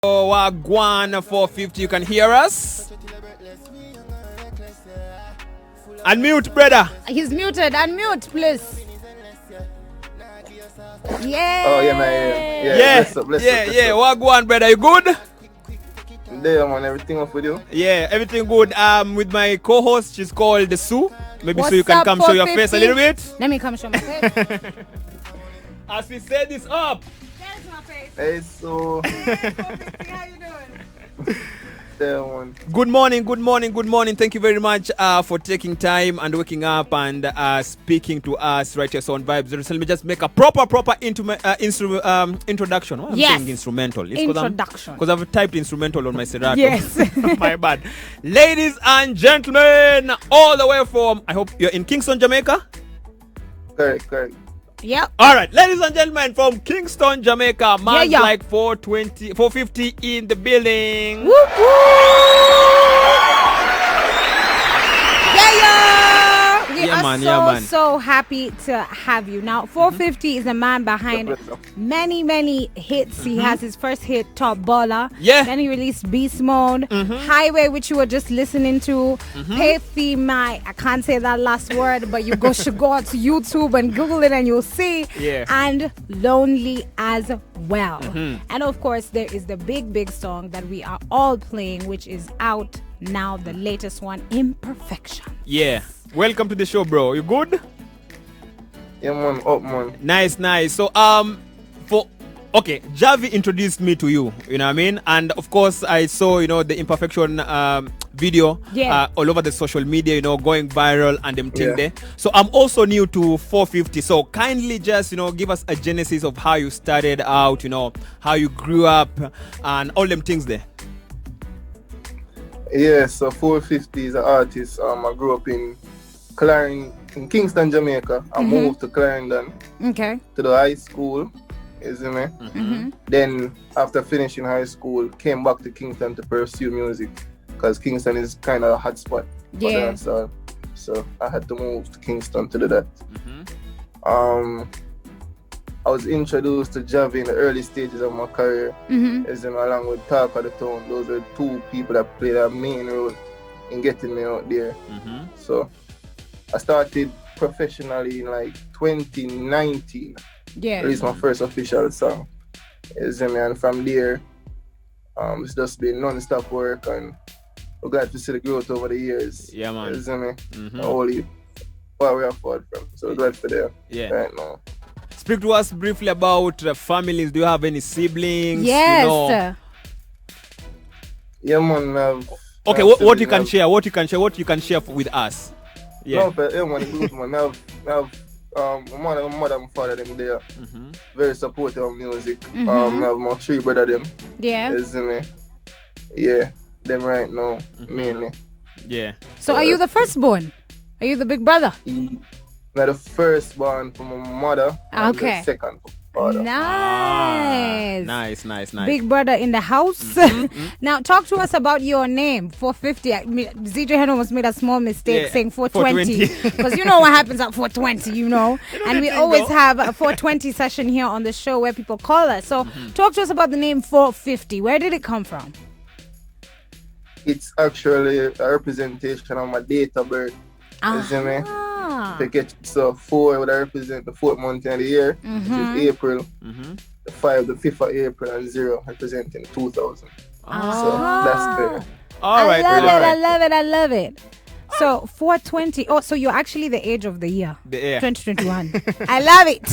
Wagwan 450, you can hear us. Unmute, brother. He's muted. Unmute, please. Yeah. Oh yeah, man. Yeah. Wagwan, brother, you good? There, man. Everything up with you? Yeah, everything good. With my co-host, she's called Sue. Maybe What's so you can up, come show your 450? face a little bit. Let me come show my face. As we set this up. There's my face. Hey, so. Hey, 450, how you doing? There, man. Good morning. Thank you very much for taking time and waking up and speaking to us right here on Vibes. Let me just make a proper introduction. Why am I Yes. saying instrumental? It's Introduction. Because I've typed instrumental on my Serato. Yes. My bad. Ladies and gentlemen, all the way from, I hope you're in Kingston, Jamaica. Correct. Yep. All right, ladies and gentlemen, from Kingston, Jamaica, man Yeah. like 450 in the building. Whoop, whoop. We Yeah, are man. so happy to have you. Now, 450 is a man behind many hits. He has his first hit, Top Baller. Yeah. Then he released Beast Mode, Highway, which you were just listening to, Pay Fee My, I can't say that last word, but you should go out to YouTube and Google it and you'll see. Yeah. And Lonely as well. And of course, there is the big song that we are all playing, which is out now, the latest one, Imperfections. Yeah. Welcome to the show, bro. You good? Yeah, man. Up, man. Nice. So, Javi introduced me to you, you know what I mean? And of course, I saw, the Imperfection video all over the social media, going viral and them thing there. So I'm also new to 450. So kindly just, give us a genesis of how you started out, how you grew up and all them things there. Yeah, so 450 is an artist. I grew up in Kingston, Jamaica. I moved to Clarendon. Okay. To the high school. You see me? Then after finishing high school, came back to Kingston to pursue music because Kingston is kind of a hot spot for dancehall. So I had to move to Kingston to do that. I was introduced to Javi in the early stages of my career, as in along with Talk of the Town. Those are two people that played a main role in getting me out there. So I started professionally in like 2019. Released my first official song. You see me? And from there, it's just been non-stop work, and we're glad to see the growth over the years. Yeah, man. You see me? Only where we are forward from. So we're glad for there right now. Speak to us briefly about families. Do you have any siblings? Yes. Yeah, man. Okay, what you can share with us. Yeah. No, but yeah, man, it's good, man. I have my mother and father them there. Very supportive of music. I have my three brother them. Yeah. You see me? Yeah, them right now, mainly. Yeah. So are you the firstborn? Are you the big brother? Now the firstborn from my mother. And the second from my father. Nice. Nice. Big brother in the house. Now talk to us about your name, 450. ZJ Heno almost made a small mistake saying 420. Because you know what happens at 420, And we always have a 420 session here on the show where people call us. So talk to us about the name 450. Where did it come from? It's actually a representation of my date of birth. You see me? So 4 would represent the 4th month of the year, which is April. The 5, the 5th of April, and 0 representing 2000. So that's fair. All right. I love it. So 420. Oh, so you're actually the age of the year. 2021. I love it.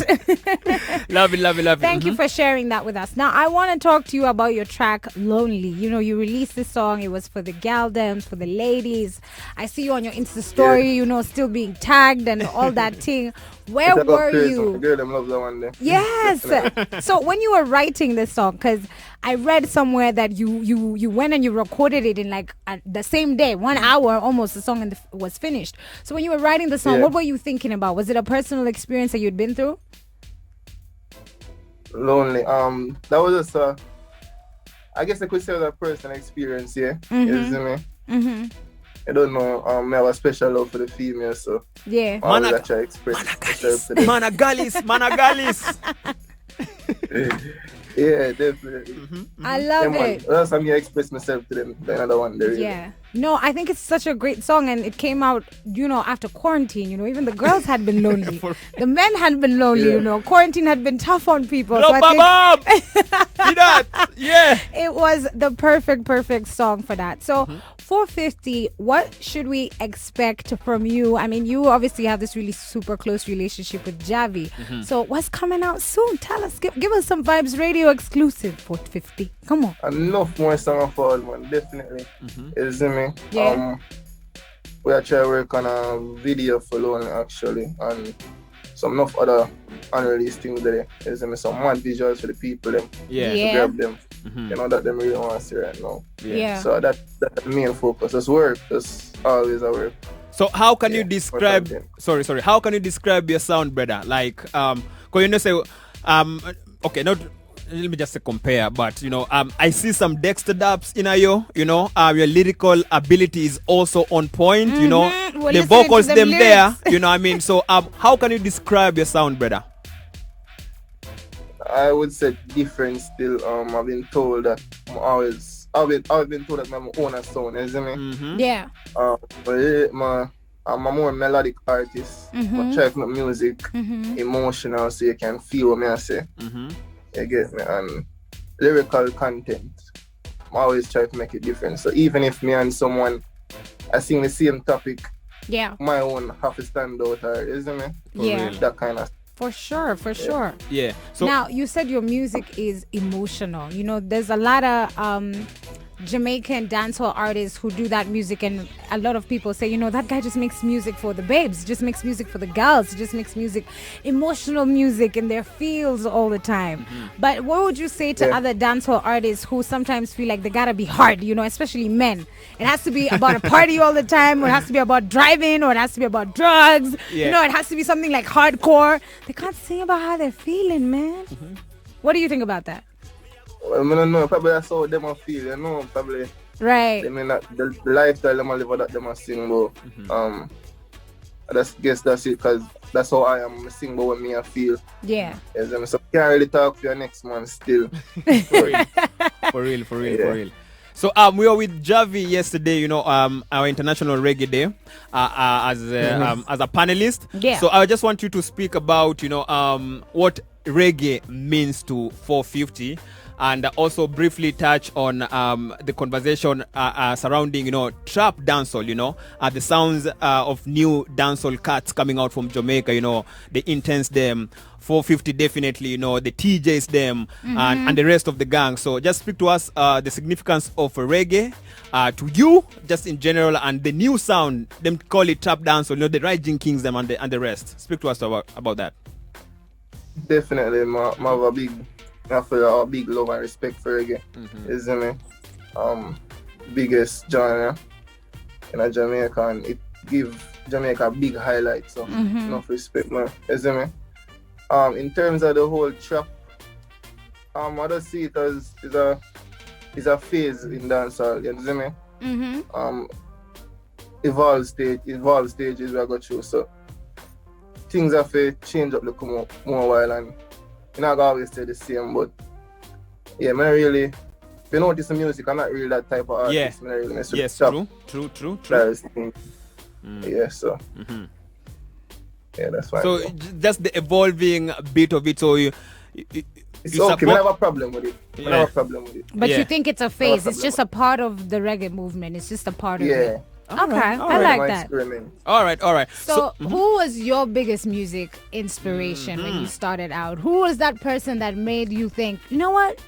Love it. Thank you for sharing that with us. Now, I want to talk to you about your track, Lonely. You released this song. It was for the galdens, for the ladies. I see you on your Insta story, still being tagged and all that thing. Where were you? The girl them love that one there. Yes. So when you were writing this song, because I read somewhere that you went and you recorded it in like the same day, 1 hour almost, the song was finished. So when you were writing the song, what were you thinking about? Was it a personal experience that you'd been through? Lonely. That was just I guess I could say it was a personal experience, You see me? I don't know, I have a special love for the female, so I always try to express myself to them. Managalis. Yeah, definitely. I love it. That's how I express myself to them. The other one there. Yeah. No, I think it's such a great song, and it came out, after quarantine. Even the girls had been lonely, the men had been lonely. Quarantine had been tough on people. No, see that? Yeah. It was the perfect song for that. So 450, what should we expect from you? I mean, you obviously have this really super close relationship with Javi. So what's coming out soon? Tell us, give us some Vibes Radio exclusive 450. Come on. Enough more song for all, man. Definitely. Is me. Yeah. We are trying to work on a video for Lonely actually, and some enough other unreleased things there. Is me some mad visuals for the people them. To grab them. That them really want to see right now. Yeah. So that's the main focus. It's work. It's always a work. So how can you describe? Sorry. How can you describe your sound, brother? Like, cause say, okay, not. Let me just say compare, but I see some Dexter dubs in you. Your lyrical ability is also on point. The vocals them lyrics. There. I mean, so how can you describe your sound, brother? I would say different still. I've been told that I've been told that I'm my own sound, isn't it? Yeah. But I'm a more melodic artist. But try to make music emotional so you can feel what I say. You get me? And lyrical content, I always try to make it different. So even if me and someone I sing the same topic, my own have to stand out, isn't it? Yeah. That kind of. For sure. Yeah. So now you said your music is emotional. There's a lot of Jamaican dancehall artists who do that music, and a lot of people say, that guy just makes music for the babes, just makes music for the girls, just makes music, emotional music in their feels all the time. But what would you say to other dancehall artists who sometimes feel like they gotta be hard, especially men? It has to be about a party all the time, or it has to be about driving, or it has to be about drugs. It has to be something like hardcore. They can't sing about how they're feeling, man. What do you think about that? Well, I don't know. Probably that's how them feel. Probably. Right. I mean, the lifestyle them live that them sing about. I guess that's it, because that's how I am. I sing about what me I feel. Yeah. Yes, so can't really talk for your next man still. For real. So we were with Javi yesterday, our International Reggae Day, as a panelist. Yeah. So I just want you to speak about, what reggae means to 450. And also briefly touch on the conversation surrounding, Trap-Dancehall, the sounds of new dancehall cuts coming out from Jamaica, the Intense them, 450 definitely, the TJs them, and the rest of the gang. So just speak to us the significance of reggae to you, just in general, and the new sound, them call it Trap-Dancehall, the Rising Kings them and the rest. Speak to us about that. Definitely, I feel a big love and respect for reggae, isn't it? Biggest genre in Jamaica, and it gives Jamaica a big highlight, so enough respect, man, isn't it? In terms of the whole trap, I just see it as is a phase in dancehall, you know me? Evolve stages we go through, so things have to change up look more while, and you know, I always say the same, but yeah, man, really, if you notice the music, I'm not really that type of artist. Yeah. Really Yes, true. Yeah, so yeah, that's fine. So just the evolving bit of it, so you it's okay, we have a problem with it. But you think it's a phase, it's just a part of the reggae movement, it's just a part of it. Okay, I like that. All right. So who was your biggest music inspiration when you started out? Who was that person that made you think, you know what?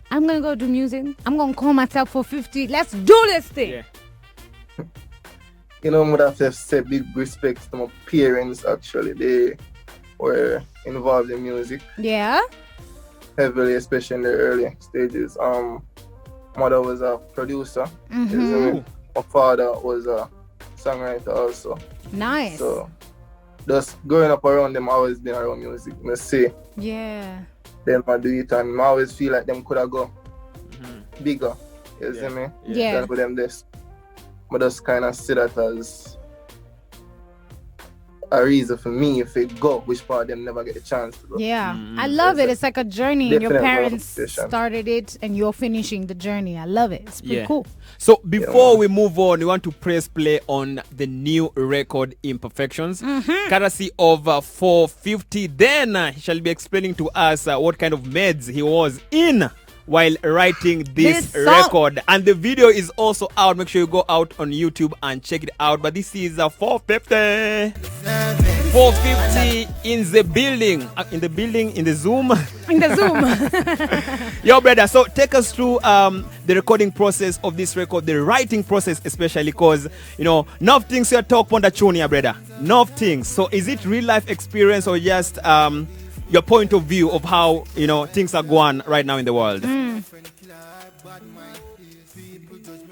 I'm going to go do music. I'm going to call myself 450. Let's do this thing. Yeah. I would have to say big respect to my parents, actually. They were involved in music. Yeah? Heavily, especially in the early stages. Mother was a producer. My father was a songwriter also. Nice. So, just growing up around them, I always been around music. I say, them I do it, and I always feel like them could have gone bigger. You see me? Yeah. Than with them this. But just kind of see that as a reason for me if it go, which part them never get a chance to go. Yeah, I love it. It's like a journey, and your parents started it, and you're finishing the journey. I love it. It's pretty cool. So before we move on, we want to press play on the new record Imperfections, courtesy of 450. Then he shall be explaining to us what kind of meds he was in while writing this record, and the video is also out. Make sure you go out on YouTube and check it out. But this is 450 in the building, in the Zoom. Yo, brother, so take us through the recording process of this record, the writing process especially, because enough things you talk on the tune here, brother, enough things. So is it real life experience or just your point of view of how things are going right now in the world?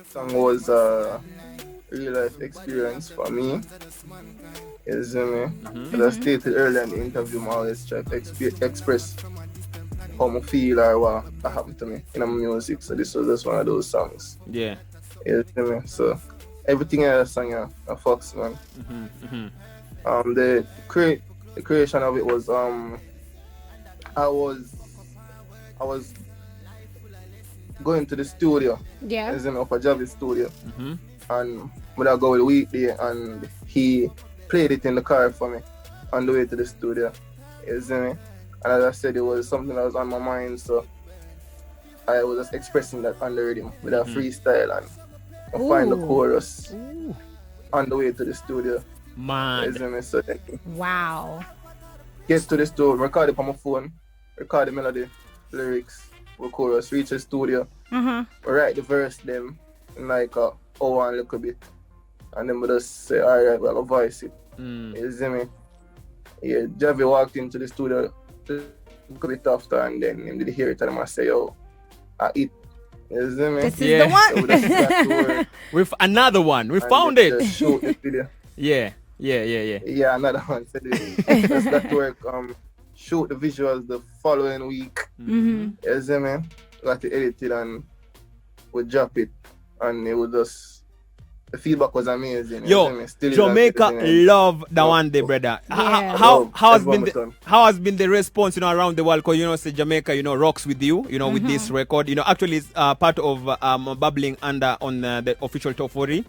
Song was a real life experience for me. As I stated earlier in the interview, I always try to express how I feel or what happened to me in my music. So this was just one of those songs. Yeah. So everything I sang a Fox, man. The creation of it was I was going to the studio. Yeah. Up a Javi studio. And when I go with Weekday, and he played it in the car for me on the way to the studio. And as I said, it was something that was on my mind, so I was just expressing that on the rhythm with a freestyle, and I find the chorus on the way to the studio. Man. So wow. Get to the studio, record it on my phone, record the melody, lyrics, the chorus, reach the studio, write the verse them in like a hour and a little bit. And then we just say, alright, we're gonna voice it. You see me? Yeah, Javi walked into the studio a bit after, and then he did hear it, and I say, yo, I eat. You see me? This is the one. So we just got to work. With another one. We found it. Just shoot the video. Yeah, another one. So just got to work, shoot the visuals the following week. You see me? Got to edit it, and we drop it, and it was just, the feedback was amazing. Yo, Jamaica love that one day, brother. Yeah. How has been the response, around the world? Because say Jamaica, rocks with you, with this record. Actually, it's part of bubbling under on the official top 40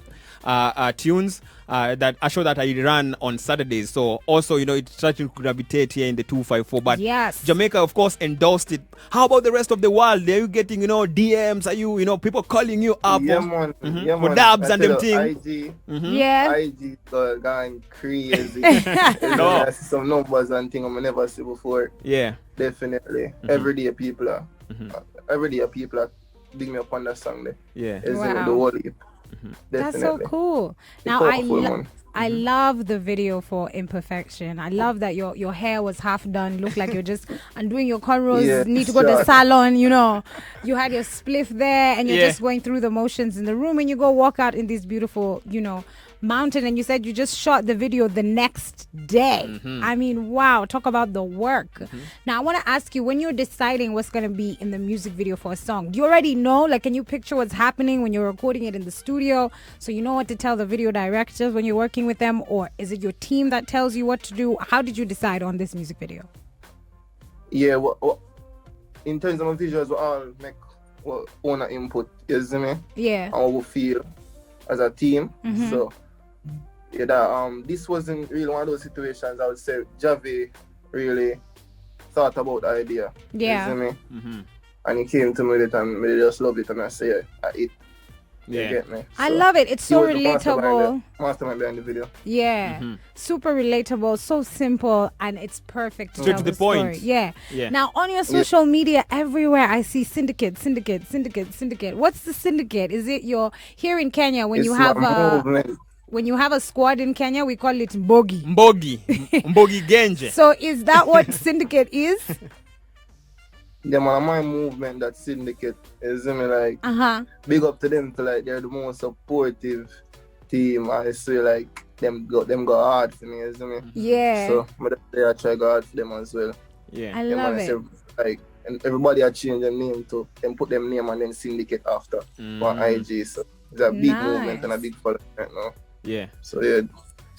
tunes that a show that I run on Saturdays. So also, it's starting to gravitate here in the 254. But yes, Jamaica, of course, endorsed it. How about the rest of the world? Are you getting, DMs? Are you, people calling you up? Yeah, man. For dabs and them things. IG, yeah. IG going crazy. I see some numbers and things I never see before. Yeah, definitely. Every day people are big me up on that song there. Yeah, wow. The whole heap. That's so cool. Now I love the video for Imperfection. I love that your hair was half done. Looked like you're just undoing your cornrows. Yeah, need to go to the salon. You had your spliff there, and you're just going through the motions in the room. And you go walk out in this beautiful, mountain. And you said you just shot the video the next day. I mean, wow! Talk about the work. Now I want to ask you, when you're deciding what's going to be in the music video for a song, do you already know? Like, can you picture what's happening when you're recording it in the studio, so you know what to tell the video directors when you're working with them, or is it your team that tells you what to do? How did you decide on this music video? Yeah, well, in terms of my visuals, we all make own input. You see me? Yeah. How we feel as a team. So this wasn't really one of those situations. I would say Javi really thought about the idea. Yeah. You see me? And he came to me with it, and we just loved it, and I say, it. You get me? So I love it. It's so relatable. Mastermind behind the video. Yeah. Super relatable, so simple, and it's perfect to straight tell to the point. Story. Yeah. Now on your social media, everywhere I see Syndicate. What's the Syndicate? Is it here in Kenya when you have when you have a squad in Kenya, we call it Mbogi. Mbogi Genje. So is that what Syndicate is? Yeah, man, my movement, that Syndicate, is like, big up to them, they're the most supportive team. I see, them go hard for me, isn't it? Yeah. So, I try to go hard for them as well. Yeah. I love it. And everybody had changed their name to, them put them name and then Syndicate after on IG. So, it's a big movement and a big following right now. Yeah. So, yeah.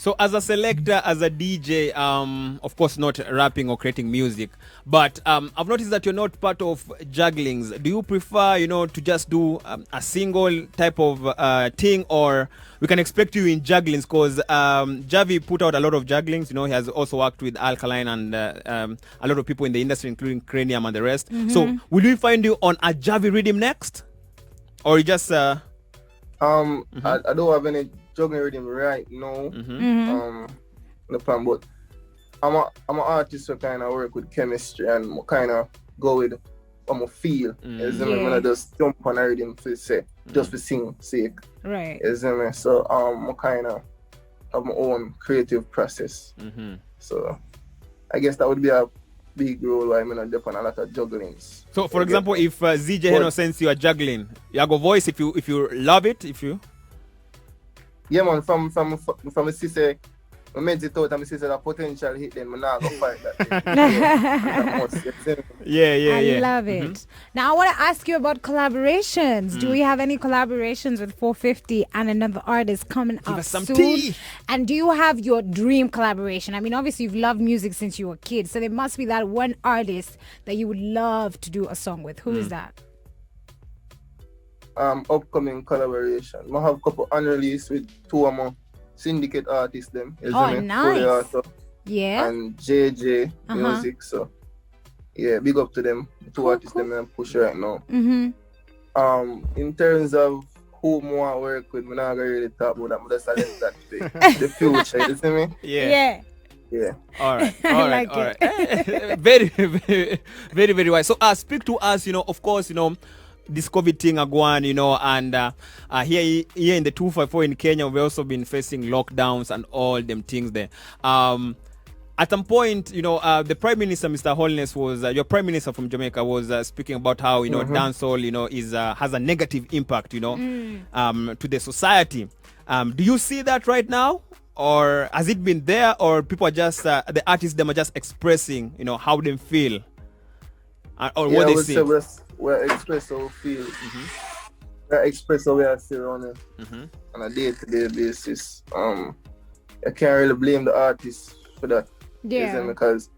So as a selector, as a DJ, of course not rapping or creating music, but I've noticed that you're not part of jugglings. Do you prefer, to just do a single type of thing, or we can expect you in jugglings? Because Javi put out a lot of jugglings. He has also worked with Alkaline and a lot of people in the industry, including Cranium and the rest. So will we find you on a Javi rhythm next? Or you just... I don't have any juggling rhythm right now. The plan, but I'm an artist who kind of work with chemistry and kind of go with what I feel. When I just jump on a rhythm for say, just for sing sake. Right. So I kind of have my own creative process. So I guess that would be a big role why I'm not depend on a lot of jugglings. So for example, if ZJ Heno sends you a juggling, you go voice if you love it, if you... Yeah, man, from a sister, I made it out and I said that potential hit, then I'm not going to fight that. I love it. Now, I want to ask you about collaborations. Do we have any collaborations with 450 and another artist coming Give up us some soon? tea. And do you have your dream collaboration? I mean, obviously, you've loved music since you were a kid, so there must be that one artist that you would love to do a song with. Who is that? Upcoming collaboration. I have a couple unreleased with two of my Syndicate artists them. Nice. Yeah. And JJ Music. So yeah, big up to them. Two artists them and push right now. In terms of who more I work with, I'm not gonna really talk about that, but that's the future, you see me? Yeah. All right. I like it. Very, very, very, very wise. So speak to us, of course, this COVID thing going, and here in the 254 in Kenya, we've also been facing lockdowns and all them things there. At some point, the Prime Minister, Mr. Holness, was your Prime Minister from Jamaica, was speaking about how dancehall, is has a negative impact, to the society. Do you see that right now, or has it been there, or people are just the artists them are just expressing, how they feel, or what they see? We're express how we feel. We express how we are still on it on a day-to-day basis. I can't really blame the artists for that. Yeah. Because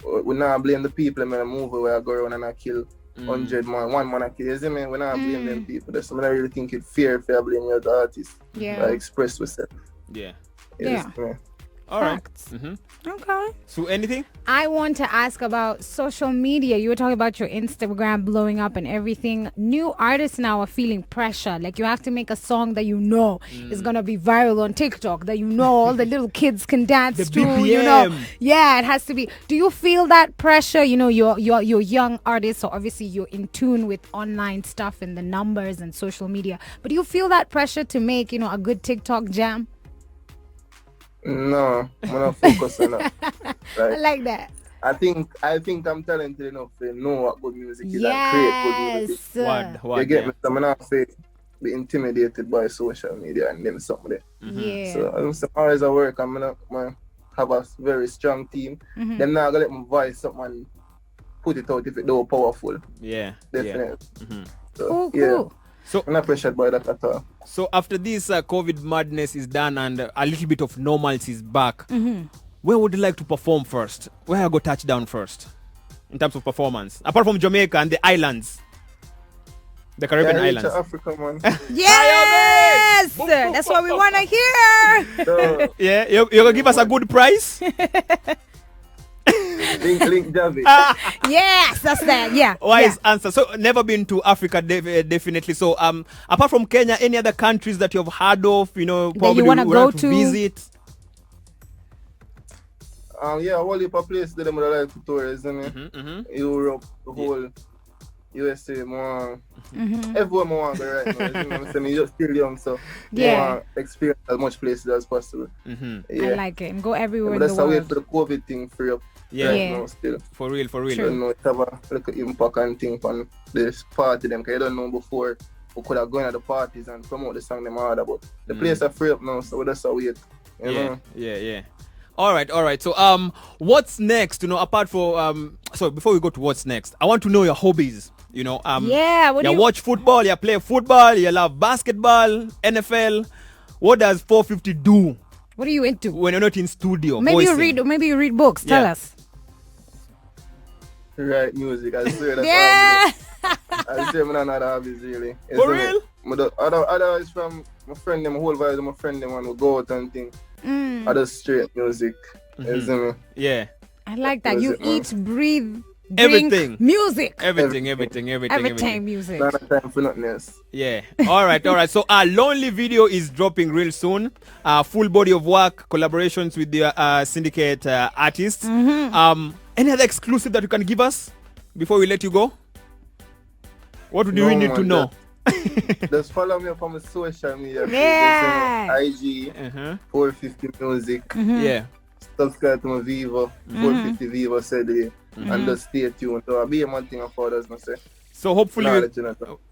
we not blame the people in a movie where I go around and I kill 100 man, one man I kill. You see me? We not blame them people. That's something I really think it's fair if I blame the artists. Yeah. I express myself. Yeah. All right. Okay. So anything? I want to ask about social media. You were talking about your Instagram blowing up and everything. New artists now are feeling pressure. Like you have to make a song that is going to be viral on TikTok, that all the little kids can dance the to. BPM. Yeah, it has to be. Do you feel that pressure? You're young artists, so obviously you're in tune with online stuff and the numbers and social media. But do you feel that pressure to make, a good TikTok jam? No, I'm not focused on that. I like that. I think I'm talented enough to know what good music is and create good music. What, you get me? So I'm not be intimidated by social media and them something there. Yeah. So always at work, I'm gonna have a very strong team. Them not gonna let me voice something and put it out if it don't powerful. Yeah. Definitely. So, cool. So I'm not pressured by that at all. So after this COVID madness is done and a little bit of normalcy is back, where would you like to perform first? Where I go touchdown first in terms of performance? Apart from Jamaica and the islands, the Caribbean islands. Africa, man. Yes, that's what we want to hear. So, yeah, you're gonna give us a good price. Link Javi. Yes, that's that. Yeah. Wise answer. So never been to Africa, definitely. So apart from Kenya, any other countries that you've heard of, probably that you want to go to visit? Whole heap of places that I like to tour, isn't it? Europe, the whole USA, more. Everyone more want to go right now. I'm just still young, so more experience as much places as possible. I like it. And go everywhere in the that's a way world. for the COVID thing free up. Right now still. For real. I don't know, it have a little impact and thing on this party them, because you don't know before we could have gone at the parties and promote the song them harder, but the place are free up now, so that's a wait. You know? Yeah. All right. So what's next? Apart from so before we go to what's next, I want to know your hobbies. You watch football, you play football, you love basketball, NFL. What does 450 do What are you into? When you're not in studio. Maybe you read books. Tell us. Write music. I swear that's yeah. I say I'm not other hobbies really. For real? Otherwise from my friend them, my whole vibe, my friend them will go out and thing. Other straight music. Yeah. I like that. You eat, breathe, drink, everything. Music. Everything music. Not time for nothing else. Yeah. All right. So our Lonely video is dropping real soon. Full body of work, collaborations with the Syndicate artists. Any other exclusive that you can give us before we let you go? What do we need to know? Just follow me up on my social media. Yeah. IG 450 Music. Yeah. Subscribe to my Vivo 450 Vivo said it. And just stay tuned. So I'll be one thing of others, I say. So hopefully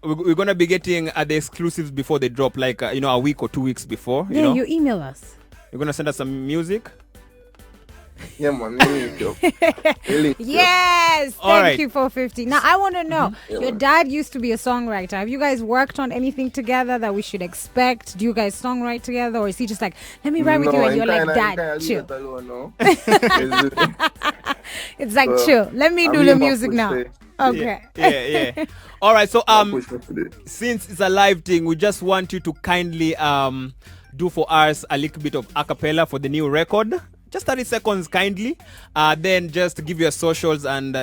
we're gonna be getting the exclusives before they drop, like a week or 2 weeks before. Yeah, you email us. You're gonna send us some music. Yeah, man. Yes. Thank you, 450. Now, I want to know, your man. dad used to be a songwriter. Have you guys worked on anything together that we should expect? Do you guys songwrite together? Or is he just like, let me write with you, and you're like, Dad, chill? It's like, chill. Let me do the music now. Okay. Yeah. All right. So, since it's a live thing, we just want you to kindly do for us a little bit of a cappella for the new record. Just 30 seconds, kindly. Then just give your socials and,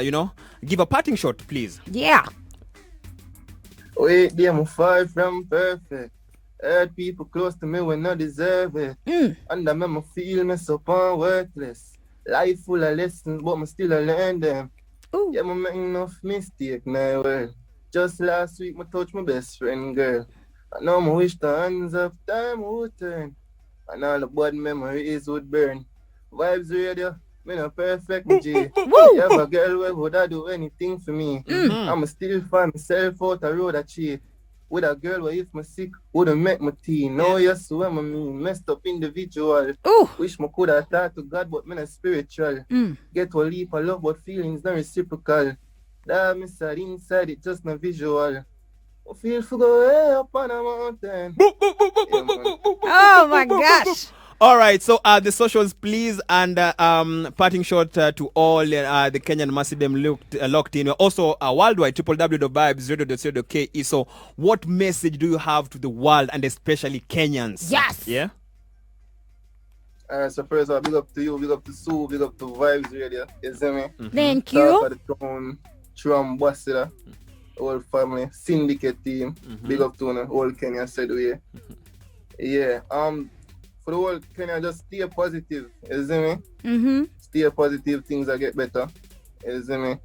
give a parting shot, please. Yeah. Wait, I'm far from perfect. Heard people close to me when not deserve it. And I make me feel me so worthless. Life full of lessons, but me still learn them. Ooh. Yeah, me make enough mistake now. Well, just last week, me touch my best friend, girl. I know me wish the hands of time would turn. And all the bad memories would burn. Vibes radio, me not perfect, G. You have a girl where would I do anything for me? I'ma still find myself out the road I cheat. With a girl where if me sick, wouldn't make me teen. No, yes, what I mean, messed up individual. Wish me could have talked to God, but me not spiritual. Get to a leap of love, but feelings not reciprocal. That me sad inside, it just not visual. I feel for go way up on a mountain. Oh my gosh. All right, so the socials, please, and parting shot to all the Kenyan Masidem locked in. We're also worldwide, www.vibesradio.co.ke. So what message do you have to the world and especially Kenyans? Yes. Yeah? So first of all, big up to you, big up to Sue, big up to Vibes Radio. You see me? Thank you. Top of the town, Trap-Dancehall, whole family, Syndicate team. Big up to the whole Kenya said we. Yeah. For the whole Kenya, just stay positive. You see me? Stay positive, things will get better. You see me?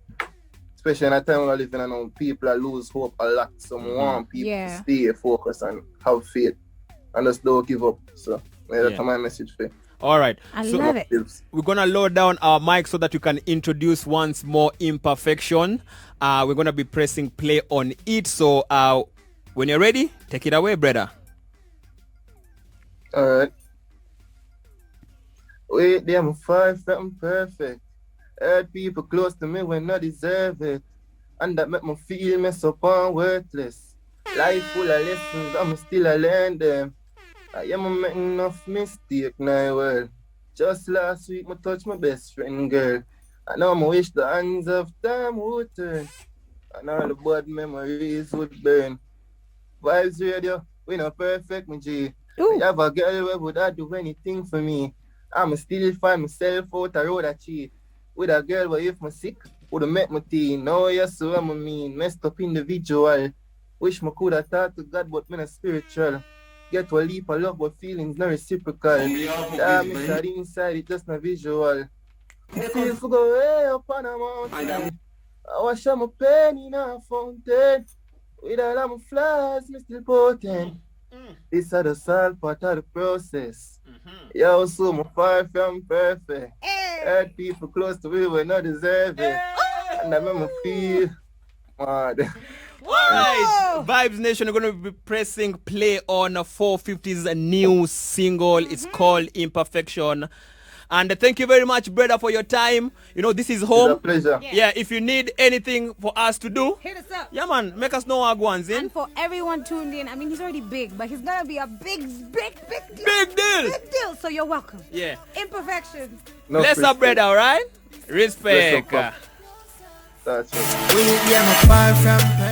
Especially in a time when we're living in, people lose hope a lot. So I want people to stay focused and have faith. And just don't give up. So that's my message for you. All right. I love it. We're going to load down our mic so that you can introduce once more Imperfection. We're going to be pressing play on it. So when you're ready, take it away, brother. All right. Wait, I'm far from perfect. Heard people close to me when I deserve it. And that make me feel mess up and worthless. Life full of lessons, I'm still a learn them. I am making enough mistake now, well. Just last week, I touched my best friend, girl. I know I wish the hands of time would turn. And all the bad memories would burn. Vibes radio, we not perfect, my G. I have a girl where would I do anything for me. I'ma still find myself out the road I cheat. With a girl where if I'm sick, would have met my teen. No, yes, so I'm a mean, messed up individual. Wish I could have talked to God, but me not spiritual. Get to a leap of love, but feelings not reciprocal. Damn, me sad inside, it just not visual. I feel for go way up on a mountain. I wash out my pain in a fountain. With all of my flaws, me still potent. This is the sad part of the process. Yo, so I'm far from perfect. Heard people close to me when I deserve it. And I make me feel mad. Alright, Vibes Nation are going to be pressing play on 450's new single. It's called Imperfection. And thank you very much, brother, for your time. You know, this is home. It's a pleasure. Yeah, if you need anything for us to do, hit us up. Yeah, man, make us know our ones in. And for everyone tuned in, I mean, he's already big, but he's gonna be a big deal. Big deal. Big deal. So you're welcome. Yeah. Imperfections. No Bless up, brother, all right? Respect. That's it. We, yeah, I'm far from